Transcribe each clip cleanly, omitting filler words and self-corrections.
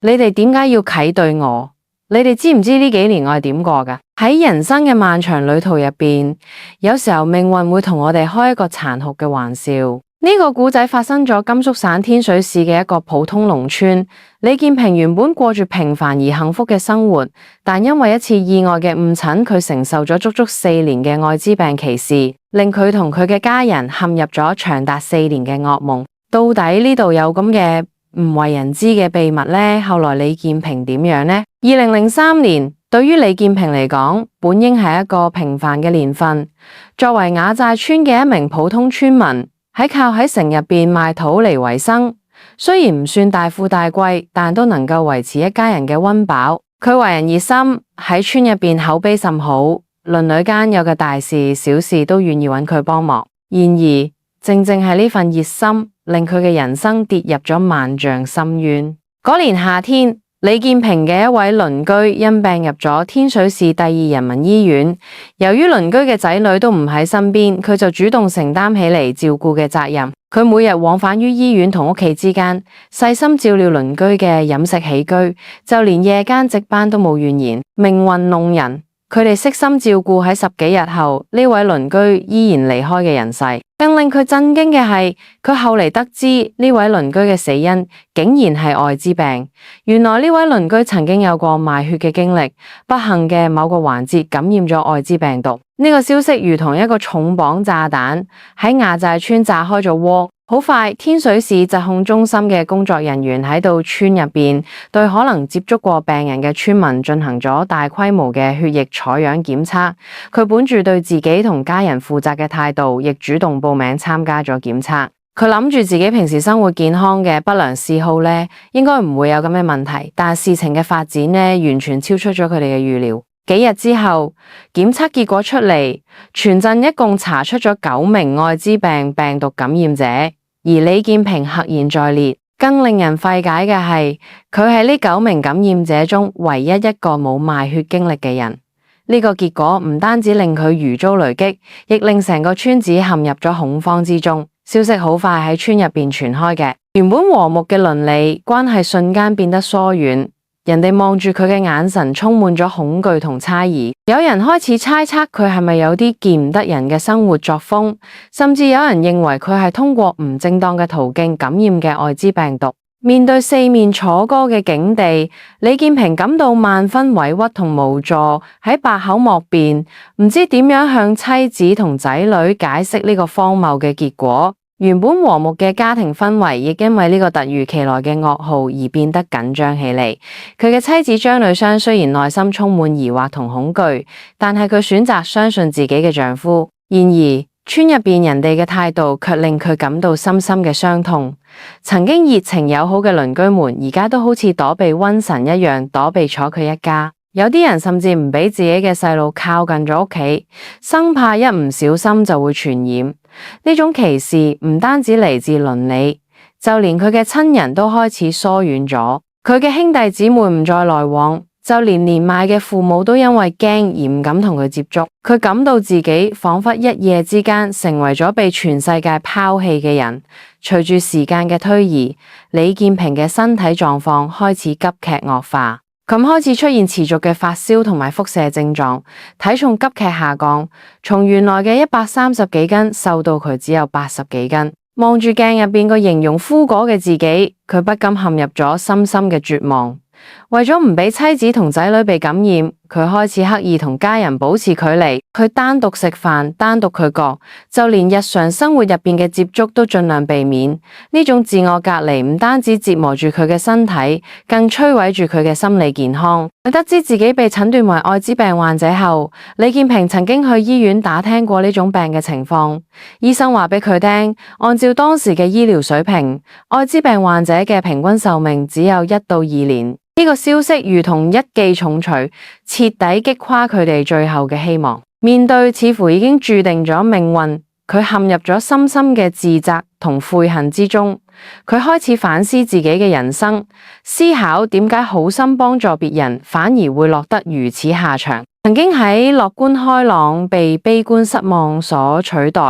你哋點解要啟對我？你哋知唔知呢幾年我係點過㗎？喺人生嘅漫長旅途入邊，有時候命運會同我哋開一個殘酷嘅玩笑。呢個故仔發生咗甘肅省天水市嘅一個普通農村。李建平原本過住平凡而幸福嘅生活，但因為一次意外嘅誤診，佢承受咗足足4年嘅艾滋病歧視，令佢同佢嘅家人陷入咗長達4年嘅噩夢。到底呢度有咁嘅唔為人知嘅秘密呢？後來李建平點樣呢？2003年，對於李建平嚟講，本應係一個平凡嘅年份。作為雅寨村嘅一名普通村民，靠喺城入邊賣土嚟維生，雖然唔算大富大貴，但都能夠維持一家人嘅溫飽。佢為人熱心，喺村入邊口碑甚好，鄰里間有嘅大事小事都願意揾佢幫忙。然而，正正係呢份熱心，令佢嘅人生跌入咗萬丈深淵。嗰年夏天，李建平嘅一位鄰居因病入咗天水市第2人民醫院。由於鄰居嘅仔女都唔喺身邊，佢就主動承擔起嚟照顧嘅責任。佢每日往返於醫院同屋企之間，細心照料鄰居嘅飲食起居，就連夜間值班都冇怨言。命運弄人，佢哋悉心照顧，喺10幾日後，呢位鄰居依然離開嘅人世。更令佢震驚嘅係，佢後嚟得知呢位鄰居嘅死因竟然係艾滋病。原來呢位鄰居曾經有過賣血嘅經歷，不幸嘅某個環節感染咗艾滋病毒。呢個消息如同一個重磅炸彈，喺雅寨村炸開咗窩。好快，天水市疾控中心嘅工作人員喺到村入邊，對可能接觸過病人嘅村民進行咗大規模嘅血液採樣檢測。佢本住對自己同家人負責嘅態度，亦主動報名參加咗檢測。佢諗住自己平時生活健康嘅不良嗜好呢，應該唔會有咁嘅問題。但事情嘅發展呢，完全超出咗佢哋嘅預料。幾日之後，檢測結果出嚟，全鎮一共查出咗9名艾滋病病毒感染者。而李建平赫然在列。更令人費解嘅係，佢係呢9名感染者中唯一一個冇賣血經歷嘅人。呢個結果唔單止令佢如遭雷擊，亦令成個村子陷入咗恐慌之中。消息好快喺村入邊傳開嘅，原本和睦嘅鄰里關係瞬間變得疏遠。人哋望住佢嘅眼神充滿咗恐懼同猜疑，有人開始猜測佢係咪有啲見唔得人嘅生活作風，甚至有人認為佢係通過唔正當嘅途徑感染嘅艾滋病毒。面對四面楚歌嘅境地，李建平感到萬分委屈同無助，喺百口莫辯，唔知點樣向妻子同仔女解釋呢個荒謬嘅結果。原本和睦嘅家庭氛圍，亦因為呢個突如其來嘅噩耗而變得緊張起嚟。佢嘅妻子張女雙雖然內心充滿疑惑同恐懼，但係佢選擇相信自己嘅丈夫。然而，村入邊人哋嘅態度卻令佢感到深深嘅傷痛。曾經熱情友好嘅鄰居們，而家都好似躲避瘟神一樣，躲避咗佢一家。有啲人甚至唔俾自己嘅細路靠近咗屋企，生怕一唔小心就會傳染。呢種歧視唔單止嚟自鄰里，就連佢嘅親人都開始疏遠咗。佢嘅兄弟姊妹唔再來往，就連年邁嘅父母都因為驚而唔敢同佢接觸。佢感到自己仿佛一夜之間成為咗被全世界拋棄嘅人。隨住時間嘅推移，李建平嘅身體狀況開始急劇惡化。佢開始出現持續嘅發燒同埋腹瀉症狀，體重急劇下降，從原來嘅130幾斤瘦到佢只有80幾斤。望住鏡入邊個形容枯槁嘅自己，佢不禁陷入咗深深嘅絕望。為咗唔俾妻子同仔女被感染，佢開始刻意同家人保持距離。佢單獨食飯，單獨佢過，就連日常生活入邊嘅接觸都盡量避免。呢種自我隔離唔單止折磨住佢嘅身體，更摧毀住佢嘅心理健康。佢得知自己被診斷為艾滋病患者後，李建平曾經去醫院打聽過呢種病嘅情況。醫生話俾佢聽，按照當時嘅醫療水平，艾滋病患者嘅平均壽命只有1到2年。呢個消息如同一記重錘，徹底擊垮佢哋最後嘅希望。面對似乎已經注定咗命運，佢陷入咗深深嘅自責同悔恨之中。佢開始反思自己嘅人生，思考點解好心幫助別人，反而會落得如此下場。曾經喺樂觀開朗被悲觀失望所取代，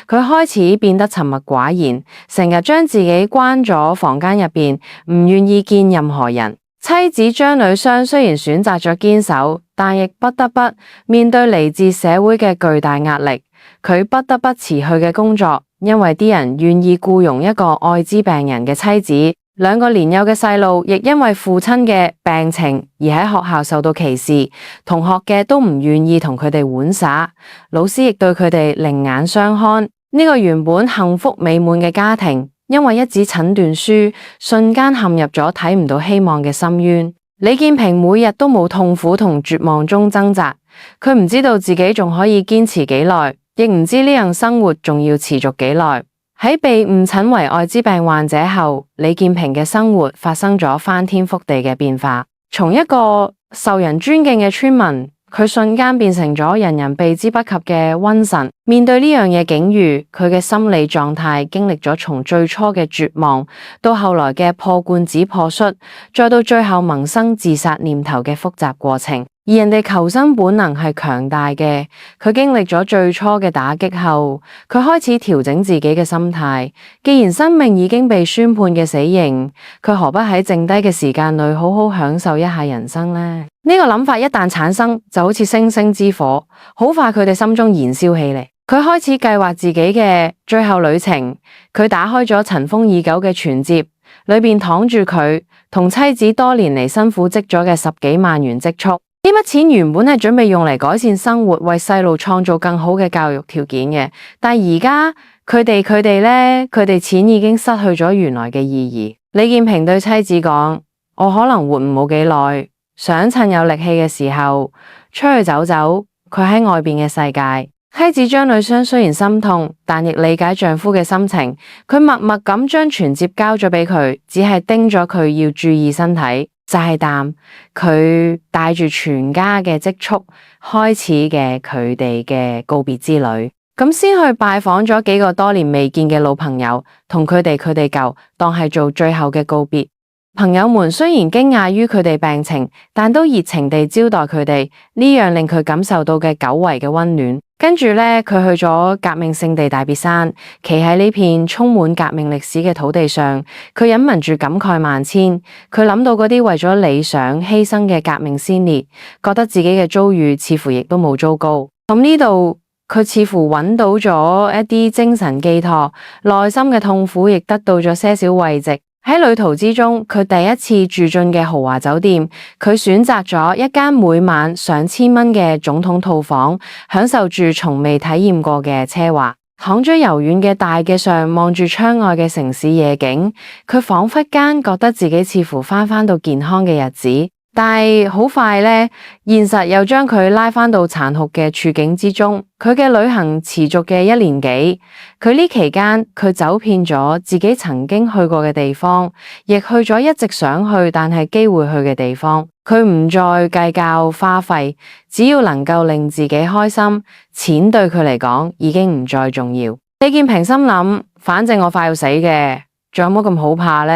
佢開始變得沉默寡言，成日將自己關咗房間入邊，唔願意見任何人。妻子張女雙雖然選擇咗堅守，但亦不得不面對嚟自社會嘅巨大壓力。佢不得不辭去嘅工作，因為啲人願意僱傭一個艾滋病人嘅妻子。兩個年幼嘅細路亦因為父親嘅病情而喺學校受到歧視，同學嘅都唔願意同佢哋玩耍，老師亦對佢哋另眼相看。呢個原本幸福美滿嘅家庭，因為一紙診斷書，瞬間陷入咗睇唔到希望嘅深淵。李建平每日都冇痛苦同絕望中掙扎，佢唔知道自己仲可以堅持幾耐，亦唔知呢樣生活仲要持續幾耐。喺被誤診為艾滋病患者後，李建平嘅生活發生咗翻天覆地嘅變化。從一個受人尊敬嘅村民，佢瞬間變成咗人人避之不及嘅瘟神。面對呢樣嘅境遇，佢嘅心理狀態經歷咗從最初嘅絕望，到後來嘅破罐子破摔，再到最後萌生自殺念頭嘅複雜過程。而人哋求生本能係強大嘅，佢經歷咗最初嘅打擊後，佢開始調整自己嘅心態。既然生命已經被宣判嘅死刑，佢何不喺剩低嘅時間裏好好享受一下人生呢？呢個諗法一旦產生，就好似星星之火，好快佢哋心中燃燒起嚟。佢開始計劃自己嘅最後旅程。佢打開咗塵封已久嘅存摺，裏邊躺住佢同妻子多年嚟辛苦積咗嘅10幾萬元積蓄。呢筆錢原本係準備用嚟改善生活，為細路創造更好嘅教育條件嘅，但而家佢哋錢已經失去咗原來嘅意義。李建平對妻子講：我可能活唔冇幾耐，想趁有力氣嘅時候出去走走。佢喺外邊嘅世界。妻子張女雙雖然心痛，但亦理解丈夫嘅心情。佢默默咁將存摺交咗俾佢，只係叮咗佢要注意身體。就係佢帶住全家嘅積蓄開始嘅佢哋嘅告別之旅，咁先去拜訪咗幾個多年未見嘅老朋友，同佢哋舊當係做最後嘅告別。朋友們雖然驚訝於佢哋病情，但都熱情地招待佢哋，呢樣令佢感受到嘅久違嘅溫暖。跟住呢，佢去咗革命聖地大別山，企喺呢片充滿革命歷史嘅土地上，佢隱瞞住感慨萬千。佢諗到嗰啲為咗理想犧牲嘅革命先烈，覺得自己嘅遭遇似乎亦都冇糟糕。咁呢度佢似乎揾到咗一啲精神寄託，內心嘅痛苦亦得到咗些少慰藉。喺旅途之中，佢第一次住進嘅豪華酒店，佢選擇咗一間每晚上千蚊嘅總統套房，享受住從未體驗過嘅奢華。躺咗柔軟嘅大嘅上，望住窗外嘅城市夜景，佢仿佛間覺得自己似乎翻到健康嘅日子。但係好快呢，現實又將佢拉返到殘酷嘅處境之中。佢嘅旅行持續嘅1年幾，佢呢期間佢走遍咗自己曾經去過嘅地方，亦去咗一直想去但係機會去嘅地方。佢唔再計較花費，只要能夠令自己開心，錢對佢嚟講已經唔再重要。李建平心諗，反正我快要死嘅，仲有乜咁好怕呢？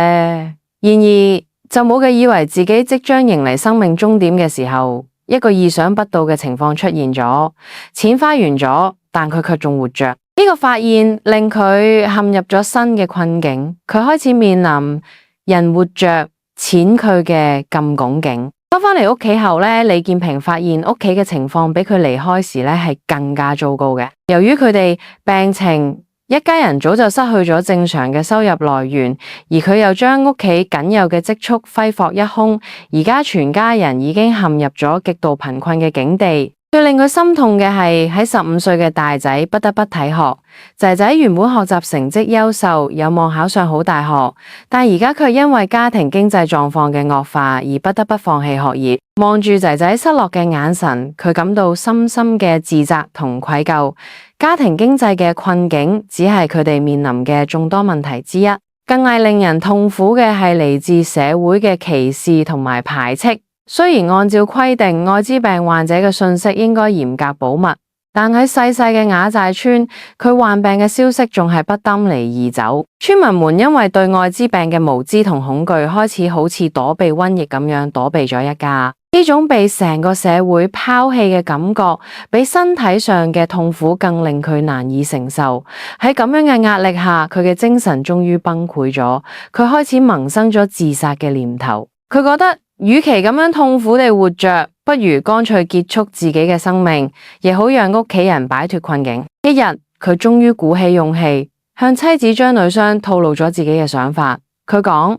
然而就冇嘅以為自己即將迎嚟生命終點嘅時候，一個意想不到嘅情況出現咗。錢花完咗，但佢卻仲活着。呢個發現令佢陷入咗新嘅困境。佢開始面臨人活着，錢佢嘅禁拱境。翻返嚟屋企後呢，李建平發現屋企嘅情況比佢離開時呢係更加糟糕嘅。由於佢哋病情，一家人早就失去咗正常嘅收入來源，而佢又將屋企僅有嘅積蓄揮霍一空，而家全家人已經陷入咗極度貧困嘅境地。最令佢心痛嘅係喺15歲嘅大仔不得不退學，仔仔原本學習成績優秀，有望考上好大學，但而家卻因為家庭經濟狀況嘅惡化而不得不放棄學業。望住仔仔失落嘅眼神，佢感到深深嘅自責同愧疚。家庭經濟嘅困境只係佢哋面臨嘅眾多問題之一，更係令人痛苦嘅係嚟自社會嘅歧視同埋排斥。雖然按照規定，艾滋病患者嘅信息應該嚴格保密，但喺細細嘅雅寨村，佢患病嘅消息仲係不擔離而走。村民們因為對艾滋病嘅無知同恐懼，開始好似躲避瘟疫咁樣躲避咗一家。呢種被成個社會拋棄嘅感覺，比身體上嘅痛苦更令佢難以承受。喺咁樣嘅壓力下，佢嘅精神終於崩潰咗，佢開始萌生咗自殺嘅念頭。佢覺得與其咁樣痛苦地活着，不如乾脆結束自己嘅生命，亦好讓屋企人擺脫困境。一日，佢終於鼓起勇氣，向妻子張女雙透露咗自己嘅想法。佢講：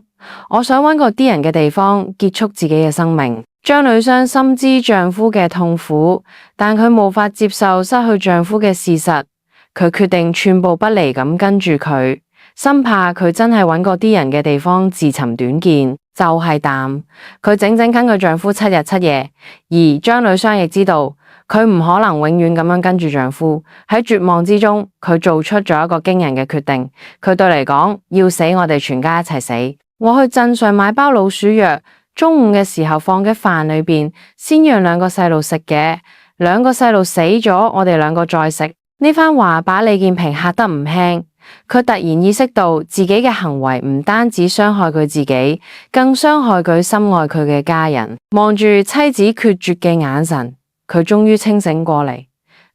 我想搵個啲人嘅地方結束自己嘅生命。張女雙深知丈夫嘅痛苦，但佢無法接受失去丈夫嘅事實，佢決定寸步不離咁跟住佢，生怕佢真係搵個啲人嘅地方自尋短見。就係淡，佢整整跟佢丈夫7日7夜，而張女雙亦知道佢唔可能永遠咁樣跟住丈夫。喺絕望之中，佢做出咗一個驚人嘅決定。佢對嚟講：要死我哋全家一齊死。我去鎮上買包老鼠藥，中午嘅時候放喺飯裏邊，先讓兩個細路食嘅。兩個細路死咗，我哋兩個再食。呢番話把李建平嚇得唔輕。佢突然意識到自己嘅行為唔單止傷害佢自己，更傷害佢深愛佢嘅家人。望住妻子決絕嘅眼神，佢終於清醒過嚟。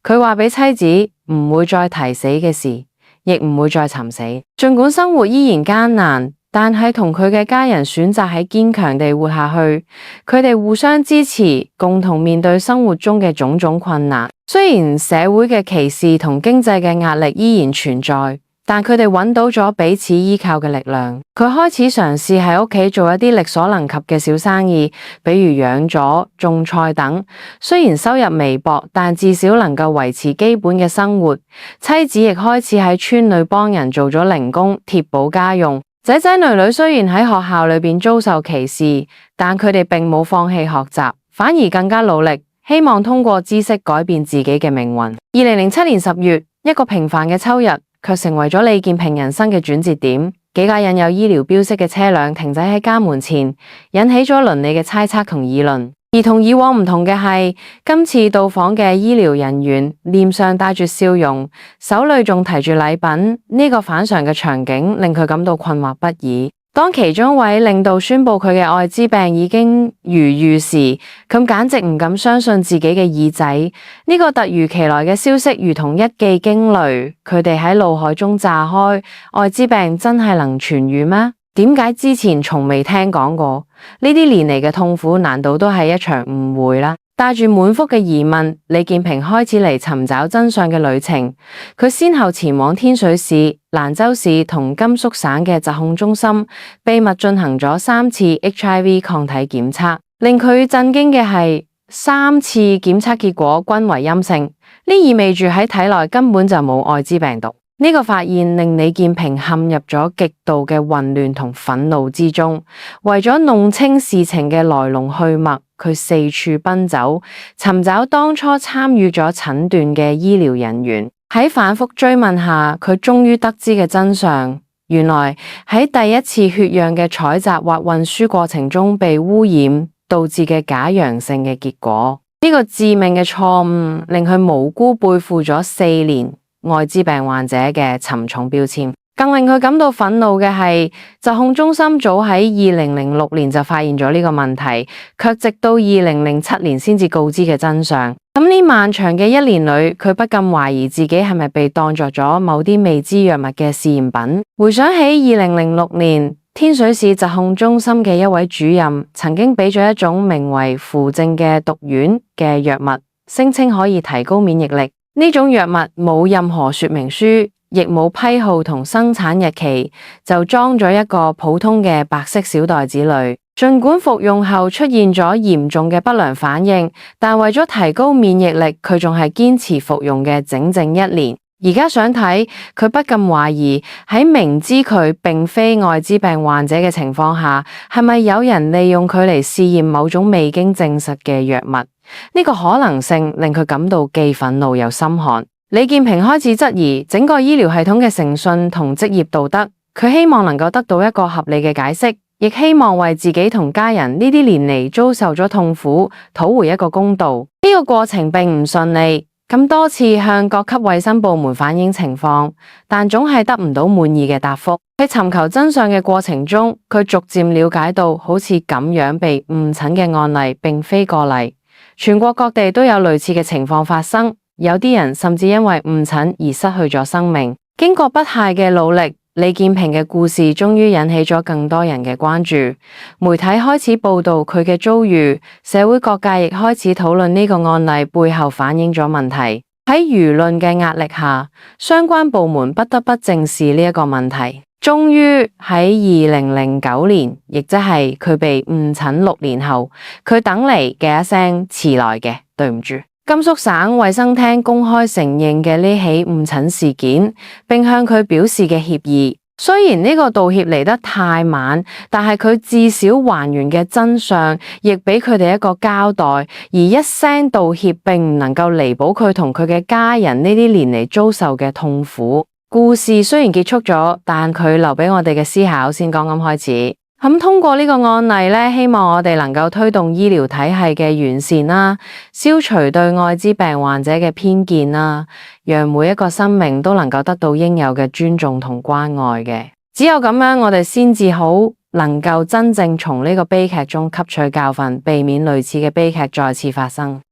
佢話俾妻子唔會再提死嘅事，亦唔會再尋死。盡管生活依然艱難，但係同佢嘅家人選擇喺堅強地活下去。佢哋互相支持，共同面對生活中嘅種種困難。雖然社會嘅歧視同經濟嘅壓力依然存在，但佢哋揾到咗彼此依靠嘅力量。佢開始嘗試喺屋企做一啲力所能及嘅小生意，比如養咗、種菜等。雖然收入微薄，但至少能夠維持基本嘅生活。妻子亦開始喺村裏幫人做咗零工，貼補家用。仔仔女女雖然喺學校裏邊遭受歧視，但佢哋並冇放棄學習，反而更加努力，希望通過知識改變自己嘅命運。2007年10月，一個平凡嘅秋日，卻成為咗李建平人生嘅轉折點。幾架印有醫療標識嘅車輛停滯喺家門前，引起咗鄰里嘅猜測同議論。而同以往唔同嘅係，今次到訪嘅醫療人員臉上帶住笑容，手裏仲提住禮品。呢個反常嘅場景令佢感到困惑不已。當其中一位領導宣布佢嘅艾滋病已經痊癒時，佢簡直唔敢相信自己嘅耳仔。呢個突如其來嘅消息如同一記驚雷，佢哋喺腦海中炸開。艾滋病真係能痊癒咩？點解之前從未聽講過？呢啲年嚟嘅痛苦，難道都係一場誤會啦？帶住滿腹嘅疑問，李建平開始嚟尋找真相嘅旅程。佢先後前往天水市、蘭州市同甘肅省嘅疾控中心，秘密進行咗3次 HIV 抗體檢測。令佢震驚嘅係，3次檢測結果均為陰性，呢意味住喺體內根本就冇艾滋病毒。呢個發現令李建平陷入咗極度嘅混亂同憤怒之中。為咗弄清事情嘅來龍去脈，佢四處奔走，尋找當初參與咗診斷嘅醫療人員。喺反覆追問下，佢終於得知嘅真相，原來喺第一次血樣嘅採集或運輸過程中被污染，導致嘅假陽性嘅結果。呢個致命嘅錯誤令佢無辜背負咗4年艾滋病患者嘅沉重標籤。更令佢感到憤怒嘅係，疾控中心早喺2006年就發現咗呢個問題，卻直到2007年先至告知嘅真相。咁呢漫長嘅1年裏，佢不禁懷疑自己係咪被當作咗某啲未知藥物嘅試驗品。回想起2006年，天水市疾控中心嘅一位主任曾經俾咗一種名為扶正嘅毒丸嘅藥物，聲稱可以提高免疫力。呢種藥物冇任何說明書，亦冇批號同生產日期，就裝咗一個普通嘅白色小袋子裏。儘管服用後出現咗嚴重嘅不良反應，但為咗提高免疫力，佢仲係堅持服用嘅整整1年。而家想睇，佢不禁懷疑喺明知佢並非艾滋病患者嘅情況下，係咪有人利用佢嚟試驗某種未經證實嘅藥物？呢個可能性令佢感到既憤怒又心寒。李建平開始質疑整個醫療系統嘅誠信同職業道德，佢希望能夠得到一個合理嘅解釋，亦希望為自己同家人呢啲年嚟遭受咗痛苦討回一個公道。呢個過程並唔順利，咁多次向各級衛生部門反映情況，但總係得唔到滿意嘅答覆。喺尋求真相嘅過程中，佢逐漸了解到好似咁樣被誤診嘅案例並非個例。全國各地都有類似嘅情況發生，有啲人甚至因為誤診而失去咗生命。經過不懈嘅努力，李建平嘅故事終於引起咗更多人嘅關注，媒體開始報道佢嘅遭遇，社會各界亦開始討論呢個案例背後反映咗問題。喺輿論嘅壓力下，相關部門不得不正視呢一個問題。終於喺2009年，亦即係佢被誤診6年後，佢等嚟嘅一聲遲來嘅對唔住。甘肅省衛生廳公開承認嘅呢起誤診事件，並向佢表示嘅歉意。雖然呢個道歉嚟得太晚，但係佢至少還原嘅真相，亦俾佢哋一個交代。而一聲道歉，並唔能夠彌補佢同佢嘅家人呢啲年嚟遭受嘅痛苦。故事雖然結束咗，但佢留俾我哋嘅思考先剛剛開始。通過呢個案例咧，希望我哋能夠推動醫療體系嘅完善啦，消除對艾滋病患者嘅偏見啦，讓每一個生命都能夠得到應有嘅尊重同關愛嘅。只有咁樣，我哋先至好能夠真正從呢個悲劇中吸取教訓，避免類似嘅悲劇再次發生。